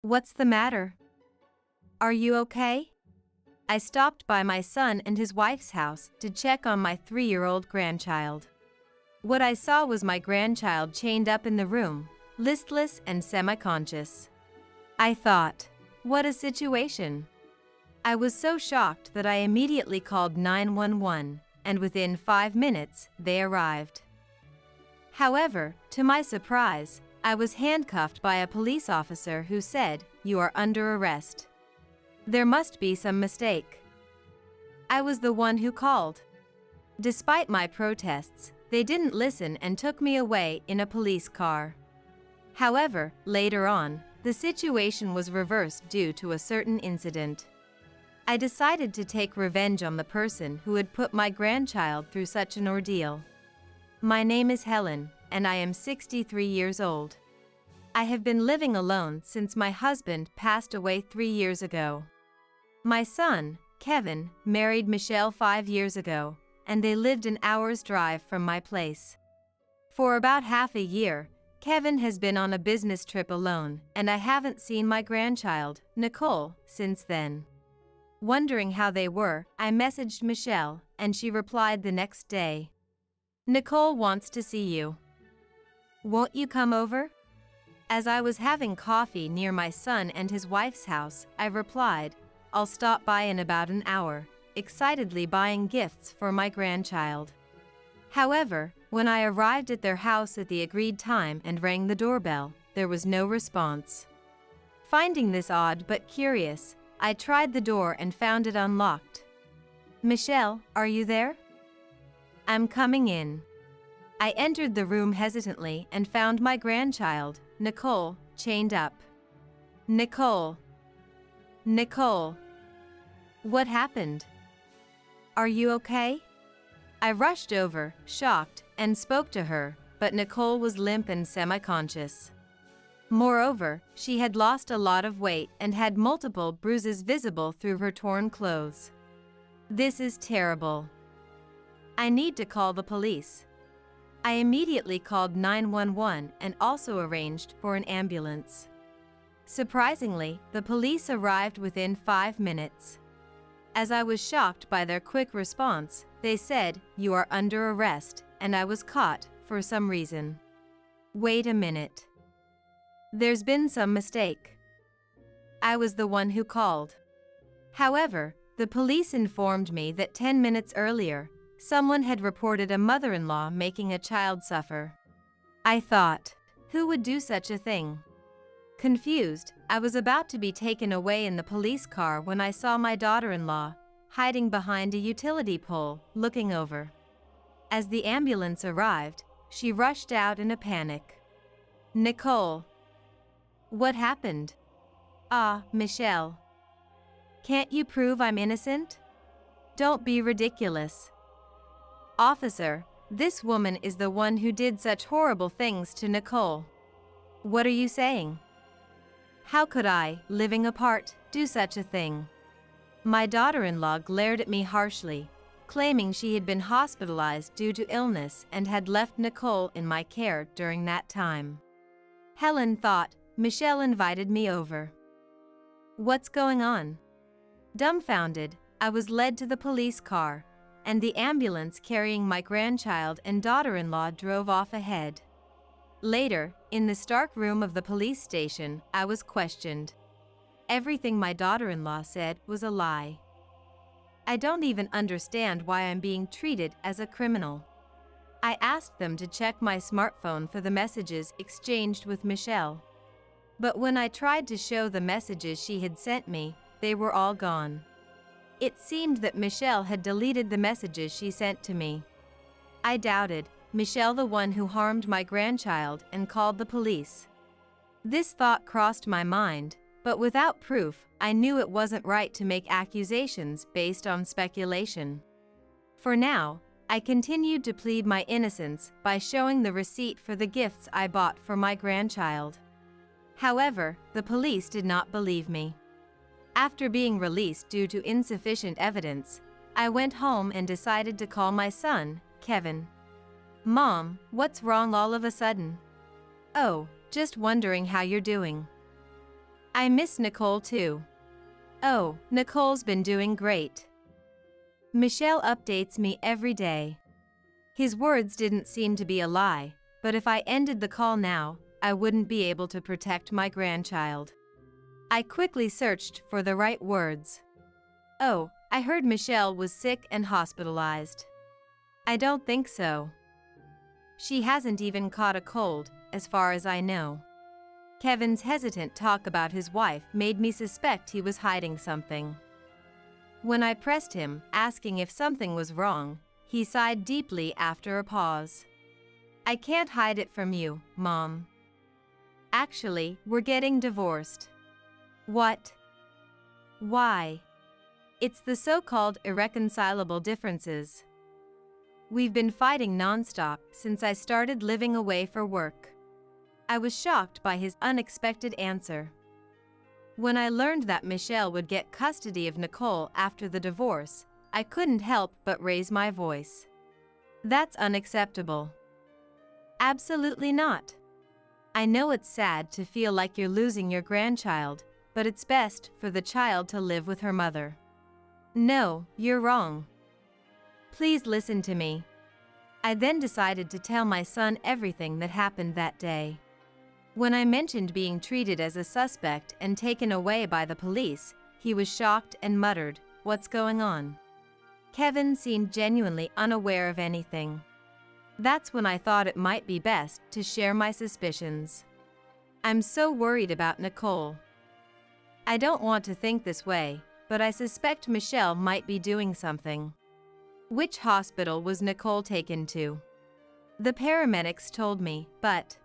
What's the matter? Are you okay? I stopped by my son and his wife's house to check on my 3-year-old grandchild. What I saw was my grandchild chained up in the room, listless and semi-conscious. I thought, what a situation. I was so shocked that I immediately called 911, and within 5 minutes, they arrived. However, to my surprise, I was handcuffed by a police officer who said, "You are under arrest." There must be some mistake. I was the one who called. Despite my protests, they didn't listen and took me away in a police car. However, later on, the situation was reversed due to a certain incident. I decided to take revenge on the person who had put my grandchild through such an ordeal. My name is Helen, and I am 63 years old. I have been living alone since my husband passed away 3 years ago. My son, Kevin, married Michelle 5 years ago, and they lived an hour's drive from my place. For about half a year, Kevin has been on a business trip alone, and I haven't seen my grandchild, Nicole, since then. Wondering how they were, I messaged Michelle, and she replied the next day. "Nicole wants to see you. Won't you come over?" As I was having coffee near my son and his wife's house, I replied, "I'll stop by in about an hour," excitedly buying gifts for my grandchild. However, when I arrived at their house at the agreed time and rang the doorbell, there was no response. Finding this odd but curious, I tried the door and found it unlocked. "Michelle, are you there?" "I'm coming in." I entered the room hesitantly and found my grandchild, Nicole, chained up. "Nicole. Nicole. What happened? Are you okay?" I rushed over, shocked, and spoke to her, but Nicole was limp and semi-conscious. Moreover, she had lost a lot of weight and had multiple bruises visible through her torn clothes. This is terrible. I need to call the police. I immediately called 911 and also arranged for an ambulance. Surprisingly, the police arrived within 5 minutes. As I was shocked by their quick response, they said, "You are under arrest," and I was caught, for some reason. Wait a minute. There's been some mistake. I was the one who called. However, the police informed me that 10 minutes earlier, someone had reported a mother-in-law making a child suffer. I thought, who would do such a thing? Confused, I was about to be taken away in the police car when I saw my daughter-in-law, hiding behind a utility pole, looking over. As the ambulance arrived, she rushed out in a panic. "Nicole. What happened?" "Ah, Michelle. Can't you prove I'm innocent? Don't be ridiculous." "Officer, this woman is the one who did such horrible things to Nicole." "What are you saying? How could I, living apart, do such a thing?" My daughter-in-law glared at me harshly, claiming she had been hospitalized due to illness and had left Nicole in my care during that time. Helen thought Michelle invited me over. What's going on? Dumbfounded, I was led to the police car, and the ambulance carrying my grandchild and daughter-in-law drove off ahead. Later, in the stark room of the police station, I was questioned. Everything my daughter-in-law said was a lie. I don't even understand why I'm being treated as a criminal. I asked them to check my smartphone for the messages exchanged with Michelle. But when I tried to show the messages she had sent me, they were all gone. It seemed that Michelle had deleted the messages she sent to me. I doubted Michelle, the one who harmed my grandchild, and called the police. This thought crossed my mind, but without proof, I knew it wasn't right to make accusations based on speculation. For now, I continued to plead my innocence by showing the receipt for the gifts I bought for my grandchild. However, the police did not believe me. After being released due to insufficient evidence, I went home and decided to call my son, Kevin. "Mom, what's wrong all of a sudden?" "Oh, just wondering how you're doing." I miss Nicole too. Oh, Nicole's been doing great. Michelle updates me every day. His words didn't seem to be a lie, but if I ended the call now, I wouldn't be able to protect my grandchild. I quickly searched for the right words. Oh, I heard Michelle was sick and hospitalized. I don't think so. She hasn't even caught a cold, as far as I know. Kevin's hesitant talk about his wife made me suspect he was hiding something. When I pressed him, asking if something was wrong, he sighed deeply after a pause. I can't hide it from you, Mom. Actually, we're getting divorced. What? Why? It's the so-called irreconcilable differences. We've been fighting nonstop since I started living away for work. I was shocked by his unexpected answer. When I learned that Michelle would get custody of Nicole after the divorce, I couldn't help but raise my voice. That's unacceptable. Absolutely not. I know it's sad to feel like you're losing your grandchild, but it's best for the child to live with her mother. No, you're wrong. Please listen to me. I then decided to tell my son everything that happened that day. When I mentioned being treated as a suspect and taken away by the police, he was shocked and muttered, "What's going on?" Kevin seemed genuinely unaware of anything. That's when I thought it might be best to share my suspicions. I'm so worried about Nicole. I don't want to think this way, but I suspect Michelle might be doing something. Which hospital was Nicole taken to? The paramedics told me, but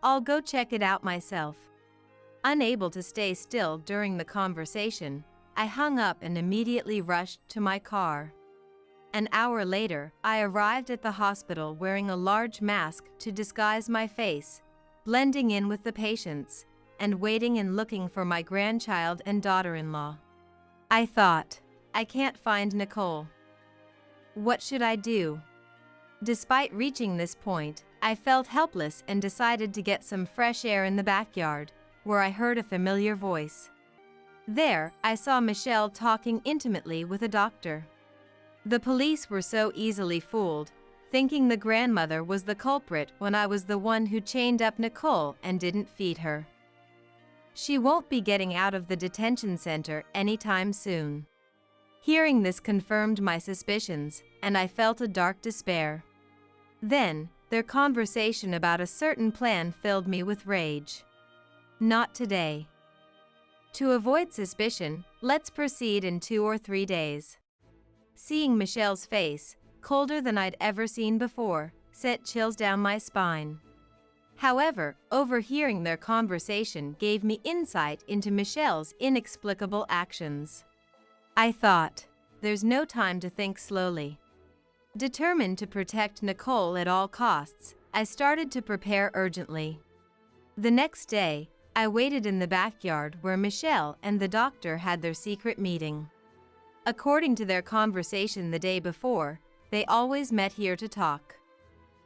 I'll go check it out myself. Unable to stay still during the conversation, I hung up and immediately rushed to my car. An hour later, I arrived at the hospital wearing a large mask to disguise my face, blending in with the patients, and waiting and looking for my grandchild and daughter-in-law. I thought, I can't find Nicole. What should I do? Despite reaching this point, I felt helpless and decided to get some fresh air in the backyard, where I heard a familiar voice. There, I saw Michelle talking intimately with a doctor. The police were so easily fooled, thinking the grandmother was the culprit when I was the one who chained up Nicole and didn't feed her. She won't be getting out of the detention center anytime soon. Hearing this confirmed my suspicions, and I felt a dark despair. Then, their conversation about a certain plan filled me with rage. Not today. To avoid suspicion, let's proceed in 2 or 3 days. Seeing Michelle's face, colder than I'd ever seen before, sent chills down my spine. However, overhearing their conversation gave me insight into Michelle's inexplicable actions. I thought, there's no time to think slowly. Determined to protect Nicole at all costs, I started to prepare urgently. The next day, I waited in the backyard where Michelle and the doctor had their secret meeting. According to their conversation the day before, they always met here to talk.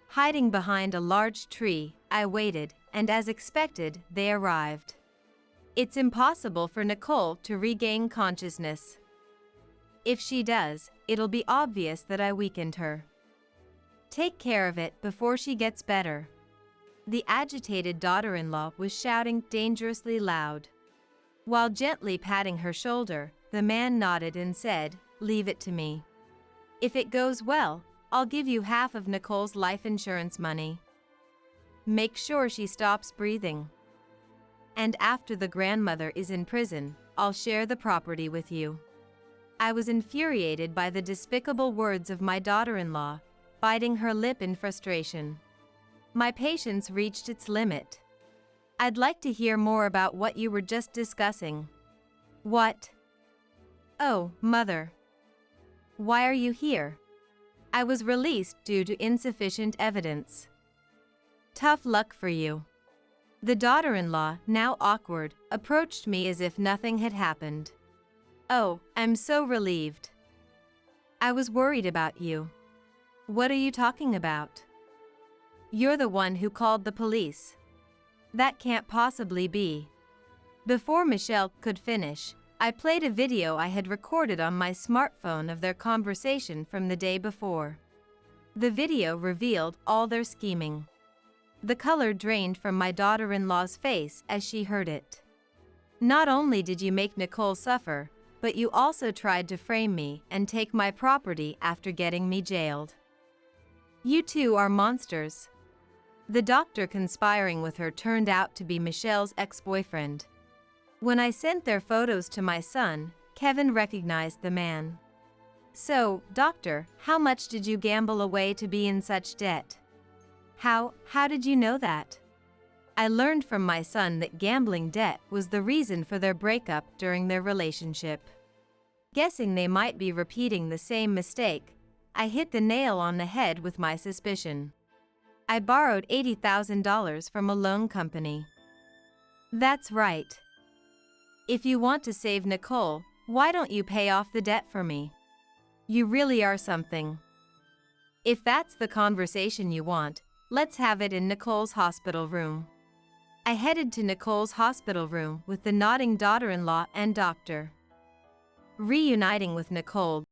Hiding behind a large tree, I waited, and as expected, they arrived. It's impossible for Nicole to regain consciousness. If she does, it'll be obvious that I weakened her. Take care of it before she gets better. The agitated daughter-in-law was shouting dangerously loud. While gently patting her shoulder, the man nodded and said, "Leave it to me. If it goes well, I'll give you half of Nicole's life insurance money. Make sure she stops breathing. And after the grandmother is in prison, I'll share the property with you." I was infuriated by the despicable words of my daughter-in-law, biting her lip in frustration. My patience reached its limit. I'd like to hear more about what you were just discussing. What? Oh, Mother. Why are you here? I was released due to insufficient evidence. Tough luck for you. The daughter-in-law, now awkward, approached me as if nothing had happened. Oh, I'm so relieved. I was worried about you. What are you talking about? You're the one who called the police. That can't possibly be. Before Michelle could finish, I played a video I had recorded on my smartphone of their conversation from the day before. The video revealed all their scheming. The color drained from my daughter-in-law's face as she heard it. Not only did you make Nicole suffer, but you also tried to frame me and take my property after getting me jailed. You two are monsters. The doctor conspiring with her turned out to be Michelle's ex-boyfriend. When I sent their photos to my son, Kevin recognized the man. So, doctor, how much did you gamble away to be in such debt? How did you know that? I learned from my son that gambling debt was the reason for their breakup during their relationship. Guessing they might be repeating the same mistake, I hit the nail on the head with my suspicion. I borrowed $80,000 from a loan company. That's right. If you want to save Nicole, why don't you pay off the debt for me? You really are something. If that's the conversation you want, let's have it in Nicole's hospital room. I headed to Nicole's hospital room with the nodding daughter-in-law and doctor. Reuniting with Nicole.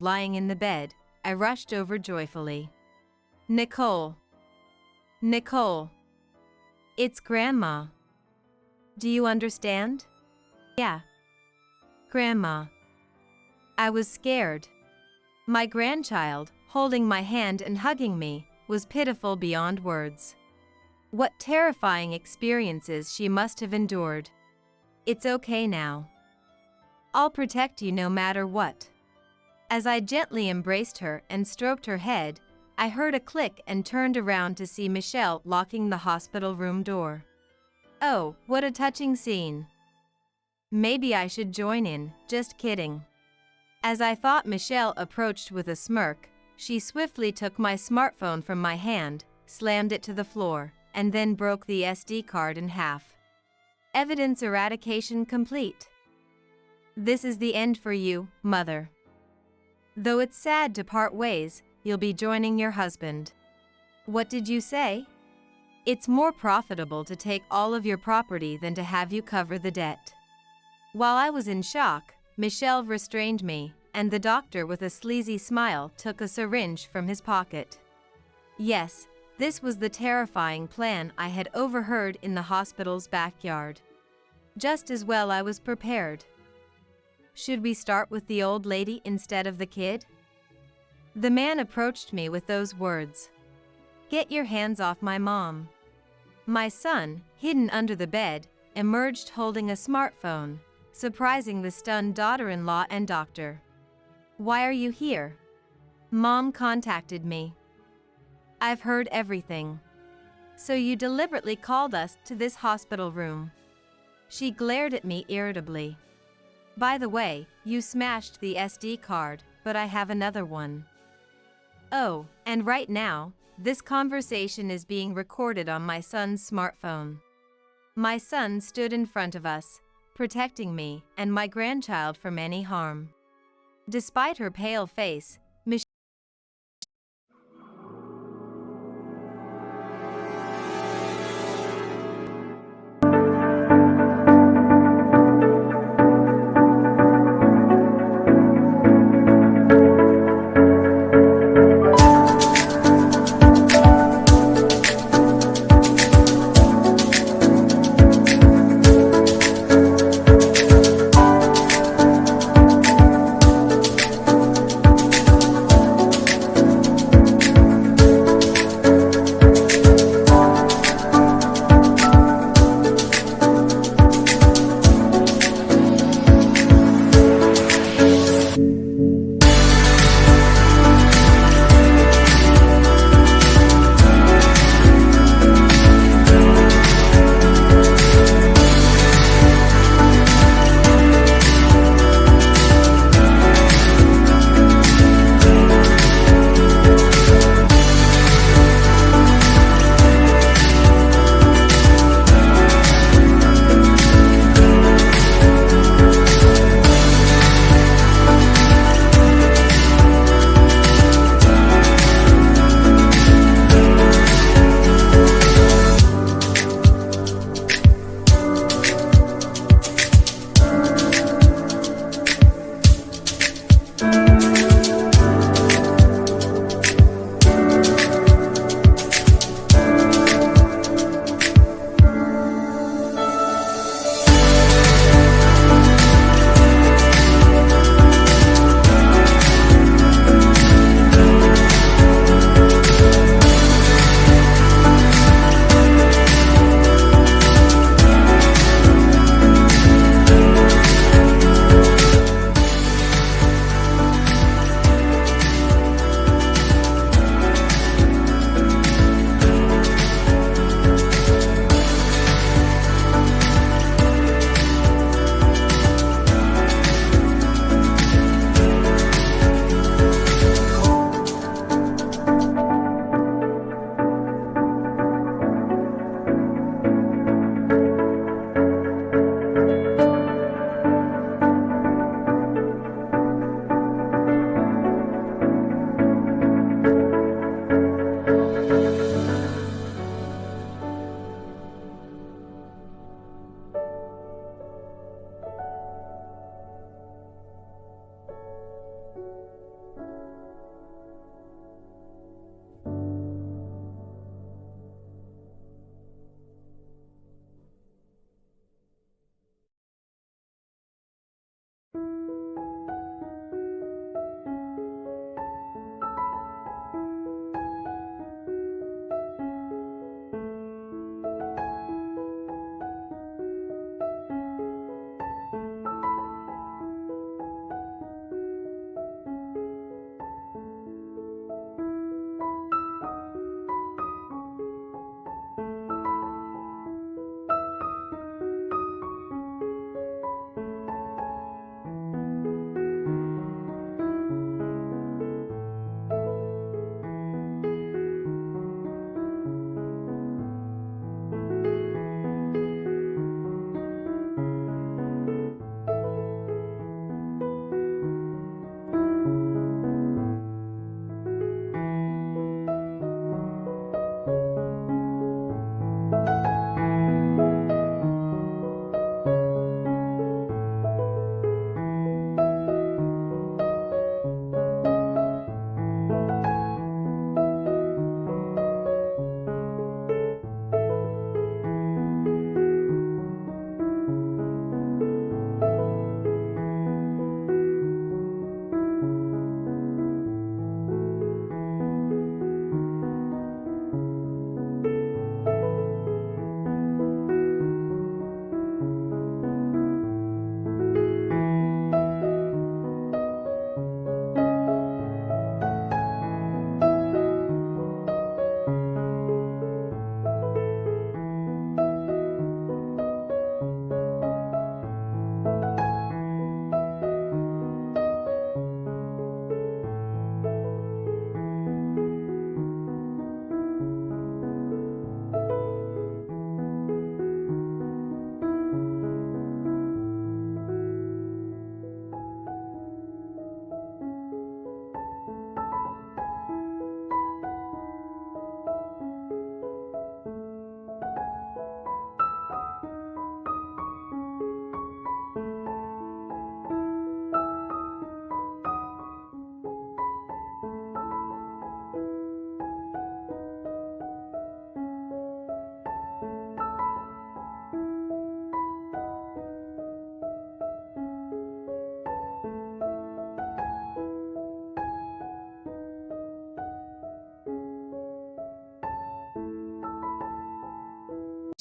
Lying in the bed, I rushed over joyfully. Nicole. Nicole. It's Grandma. Do you understand? Yeah. Grandma. I was scared. My grandchild, holding my hand and hugging me, was pitiful beyond words. What terrifying experiences she must have endured. It's okay now. I'll protect you no matter what. As I gently embraced her and stroked her head, I heard a click and turned around to see Michelle locking the hospital room door. Oh, what a touching scene. Maybe I should join in, just kidding. As I thought Michelle approached with a smirk, she swiftly took my smartphone from my hand, slammed it to the floor, and then broke the SD card in half. Evidence eradication complete. This is the end for you, Mother. Though it's sad to part ways, you'll be joining your husband. What did you say? It's more profitable to take all of your property than to have you cover the debt. While I was in shock, Michelle restrained me, and the doctor with a sleazy smile took a syringe from his pocket. Yes, this was the terrifying plan I had overheard in the hospital's backyard. Just as well I was prepared. Should we start with the old lady instead of the kid? The man approached me with those words. Get your hands off my mom. My son, hidden under the bed, emerged holding a smartphone, surprising the stunned daughter-in-law and doctor. Why are you here? Mom contacted me. I've heard everything. So you deliberately called us to this hospital room. She glared at me irritably. By the way, you smashed the SD card, but I have another one. Oh, and right now, this conversation is being recorded on my son's smartphone. My son stood in front of us, protecting me and my grandchild from any harm. Despite her pale face,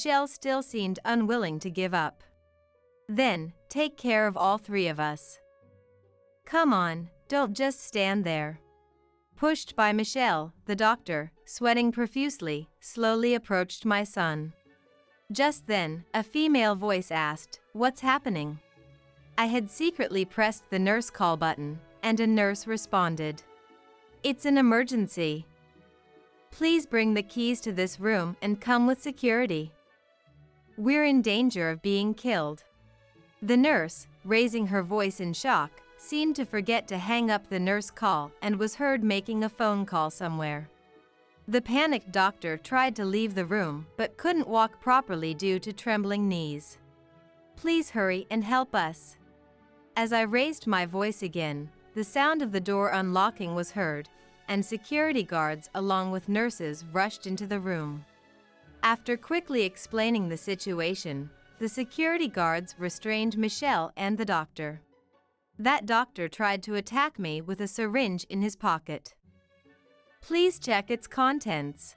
Michelle still seemed unwilling to give up. Then, take care of all three of us. Come on, don't just stand there. Pushed by Michelle, the doctor, sweating profusely, slowly approached my son. Just then, a female voice asked, "What's happening?" I had secretly pressed the nurse call button, and a nurse responded. "It's an emergency. Please bring the keys to this room and come with security. We're in danger of being killed." The nurse, raising her voice in shock, seemed to forget to hang up the nurse call and was heard making a phone call somewhere. The panicked doctor tried to leave the room but couldn't walk properly due to trembling knees. "Please hurry and help us." As I raised my voice again, the sound of the door unlocking was heard, and security guards along with nurses rushed into the room. After quickly explaining the situation, the security guards restrained Michelle and the doctor. That doctor tried to attack me with a syringe in his pocket. "Please check its contents."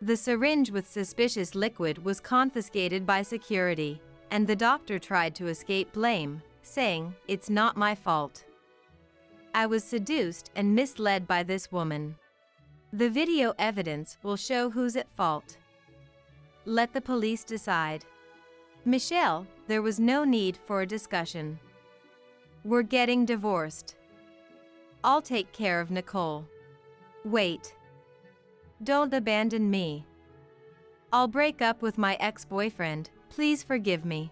The syringe with suspicious liquid was confiscated by security, and the doctor tried to escape blame, saying, "It's not my fault." I was seduced and misled by this woman. The video evidence will show who's at fault. Let the police decide. Michelle, there was no need for a discussion. We're getting divorced. I'll take care of Nicole. Wait. Don't abandon me. I'll break up with my ex-boyfriend, please forgive me.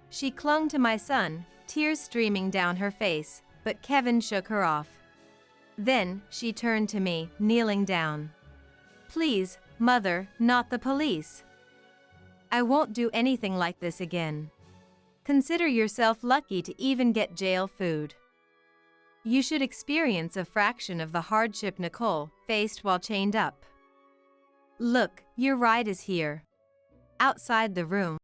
She clung to my son, tears streaming down her face, but Kevin shook her off. Then, she turned to me, kneeling down. "Please, mother, not the police. I won't do anything like this again. Consider yourself lucky to even get jail food. You should experience a fraction of the hardship Nicole faced while chained up. Look, your ride is here." Outside the room,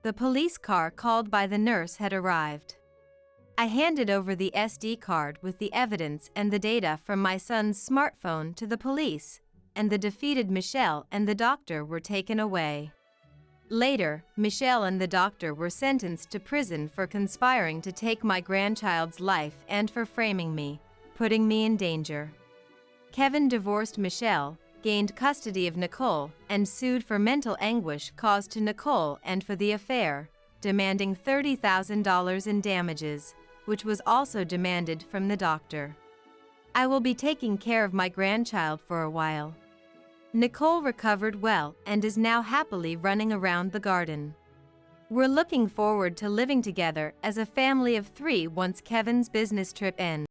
The police car called by the nurse had arrived. I handed over the SD card with the evidence and the data from my son's smartphone to the police, and the defeated Michelle and the doctor were taken away. Later, Michelle and the doctor were sentenced to prison for conspiring to take my grandchild's life and for framing me, putting me in danger. Kevin divorced Michelle, gained custody of Nicole, and sued for mental anguish caused to Nicole and for the affair, demanding $30,000 in damages, which was also demanded from the doctor. I will be taking care of my grandchild for a while. Nicole recovered well and is now happily running around the garden. We're looking forward to living together as a family of 3 once Kevin's business trip ends.